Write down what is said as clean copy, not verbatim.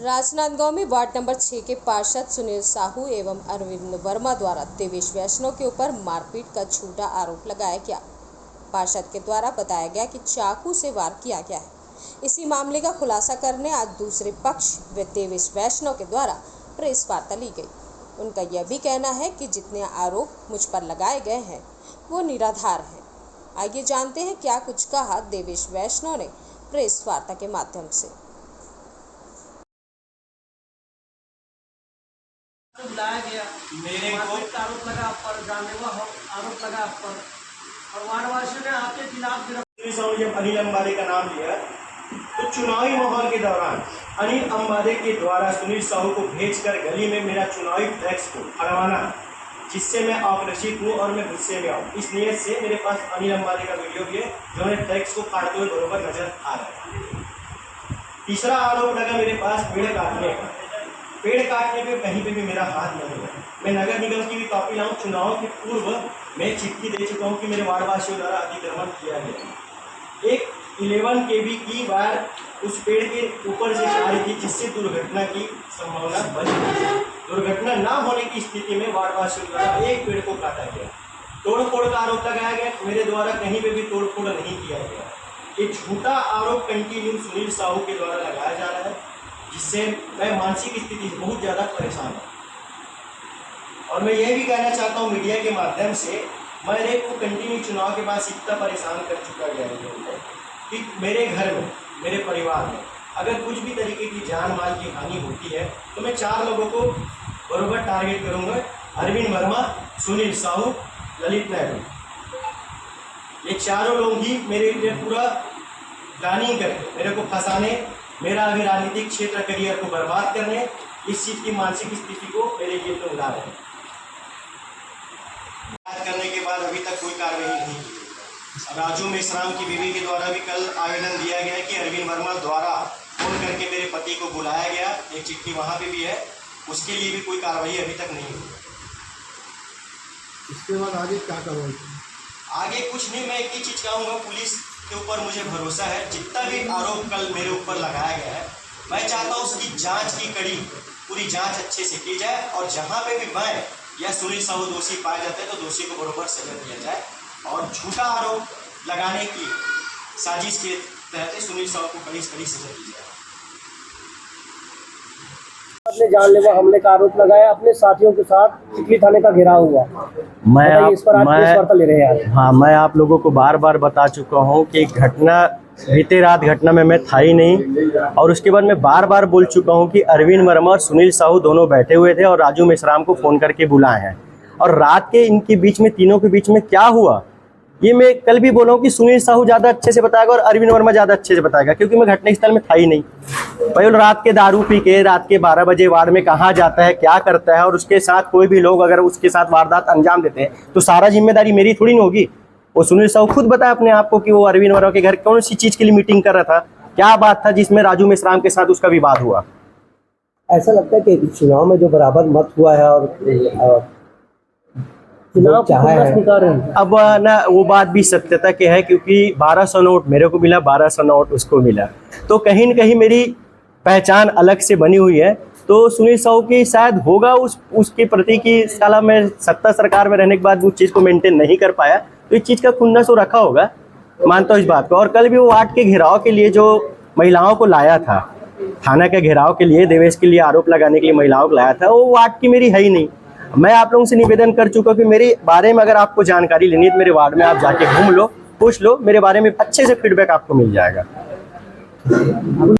राजनांदगांव में ward number 6 के पार्षद सुनील साहू एवं अरविंद वर्मा द्वारा देवेश वैष्णव के ऊपर मारपीट का झूठा आरोप लगाया गया। पार्षद के द्वारा बताया गया कि चाकू से वार किया गया है। इसी मामले का खुलासा करने आज दूसरे पक्ष व देवेश वैष्णव के द्वारा प्रेस वार्ता ली गई। उनका यह भी कहना है कि जितने आरोप मुझ पर लगाए गए हैं वो निराधार हैं। आइए जानते हैं क्या कुछ कहा देवेश वैष्णव ने प्रेस वार्ता के माध्यम से। बुलाया गया, मेरे को आरोप लगा आप पर, जानलेवा आरोप लगा आप पर, और वार्डवासियों ने आपके खिलाफ जब अनिल अंबाले का नाम लिया तो चुनावी माहौल के दौरान अनिल अंबाले के द्वारा सुनील साहू को भेजकर गली में मेरा चुनावी फ्लैक्स को अड़वाना, जिससे मैं आक्रोशित हूँ और मैं गुस्से में आऊँ। इस नियत से मेरे पास अनिल अंबाले का वीडियो भी है जो मेरे फ्लैक्स को काटते हुए बरोबर नजर आ रहा है। तीसरा आरोप लगा मेरे पास पेड़ काटने का। पेड़ काटने पे कहीं पे भी मेरा हाथ नहीं है। मैं नगर निगम की भी कॉपी लाऊं, चुनाव के पूर्व मैं चिट्ठी दे चुका हूं कि मेरे वार्डवासियों द्वारा अतिक्रमण किया गया। एक 11 kb की वायर उस पेड़ के ऊपर से जा रही थी, जिससे दुर्घटना की संभावना बन गई। दुर्घटना ना होने की स्थिति में वार्डवासियों द्वारा एक पेड़ को काटा गया। तोड़फोड़ का आरोप लगाया गया, मेरे द्वारा कहीं पे भी तोड़फोड़ नहीं किया गया। ये झूठा आरोप कंटिन्यू सुनील साहू के द्वारा लगाया जा रहा है, जिससे मैं मानसिक स्थिति से बहुत ज़्यादा परेशान हूँ। और मैं ये भी कहना चाहता हूँ मीडिया के माध्यम से, मेरे को कंटिन्यू चुनाव के बाद इतना परेशान कर चुका गया है कि मेरे घर में, मेरे परिवार में अगर कुछ भी तरीके की जान माल की हानि होती है तो मैं 4 लोगों को बराबर टारगेट करूँगा। अरविंद वर्मा, सुनील साहू, ललित नायडू, ये चारों लोग ही मेरे लिए पूरा प्लानिंग करके मेरे को फंसाने, मेरा अभी राजनीतिक क्षेत्र करियर को बर्बाद करने, इस चीज़ की मानसिक स्थिति को मेरे लिए तो उड़ा रहे हैं। बात करने के बाद अभी तक कोई कार्रवाई नहीं की। राजू मेश्राम की बीवी के द्वारा भी कल आवेदन दिया गया कि अरविंद वर्मा द्वारा फोन करके मेरे पति को बुलाया गया, एक चिट्ठी वहाँ पे भी है, उसके लिए भी कोई कार्रवाई अभी तक नहीं हुई। इसके बाद आगे क्या कार्रवाई? आगे कुछ नहीं, मैं एक ही चीज़ कहूँगा, पुलिस के ऊपर मुझे भरोसा है। जितना भी आरोप कल मेरे ऊपर लगाया गया है, मैं चाहता हूँ उसकी जांच की कड़ी पूरी जांच अच्छे से की जाए, और जहाँ पे भी मैं या सुनील साहू दोषी पाए जाते हैं तो दोषी को बराबर सजा दिया जाए, और झूठा आरोप लगाने की साजिश के तहत सुनील साहू को कड़ी से कड़ी सजा दी जाए। अपने जानलेवा हमले का आरोप लगाया, अपने साथियों के साथ चिखली थाने का घेराव हुआ। इस पर आज प्रेस वार्ता ले रहे हैं। हाँ, मैं आप लोगों को बार बार बता चुका हूँ कि घटना बीते रात घटना में मैं था ही नहीं, और उसके बाद मैं बार बार बोल चुका हूँ कि अरविंद वर्मा और सुनील साहू दोनों बैठे हुए थे और राजू मेश्राम को फ़ोन करके बुलाए हैं। और रात के इनके बीच में, तीनों के बीच में क्या हुआ, ये मैं कल भी बोला हूँ कि सुनील साहू ज़्यादा अच्छे से बताएगा और अरविंद वर्मा ज़्यादा अच्छे से बताएगा, क्योंकि मैं घटनास्थल में था ही नहीं। भाई रात के दारू पी के रात के 12 बजे वार्ड में कहाँ जाता है, क्या करता है, और उसके साथ कोई भी लोग अगर उसके साथ वारदात अंजाम देते हैं तो सारा जिम्मेदारी मेरी थोड़ी ना होगी। वो सुनील साहू खुद बताया अपने आप को कि वो अरविंद वर्मा के घर कौन सी चीज़ के लिए मीटिंग कर रहा था, क्या बात था जिसमें राजू मेश्राम के साथ उसका विवाद हुआ। ऐसा लगता है कि चुनाव में जो बराबर मत हुआ है और अब ना वो बात भी सत्यता की है, क्योंकि 1200 नोट मेरे को मिला, 1200 नोट उसको मिला, तो कहीं न कहीं मेरी पहचान अलग से बनी हुई है। तो सुनील साहू की शायद होगा उसके प्रति की साला मैं सत्ता सरकार में रहने के बाद उस चीज़ को मेंटेन नहीं कर पाया, तो इस चीज़ का खुन्नस वो रखा होगा, मानता हूँ इस बात को। और कल भी वो वार्ड के घेराव के लिए जो महिलाओं को लाया था, थाना के घेराव के लिए, देवेश के लिए आरोप लगाने के लिए महिलाओं को लाया था, वो वार्ड की मेरी है ही नहीं। मैं आप लोगों से निवेदन कर चुका हूँ कि मेरे बारे में अगर आपको जानकारी लेनी है तो मेरे वार्ड में आप जाके घूम लो, पूछ लो, मेरे बारे में अच्छे से फीडबैक आपको मिल जाएगा।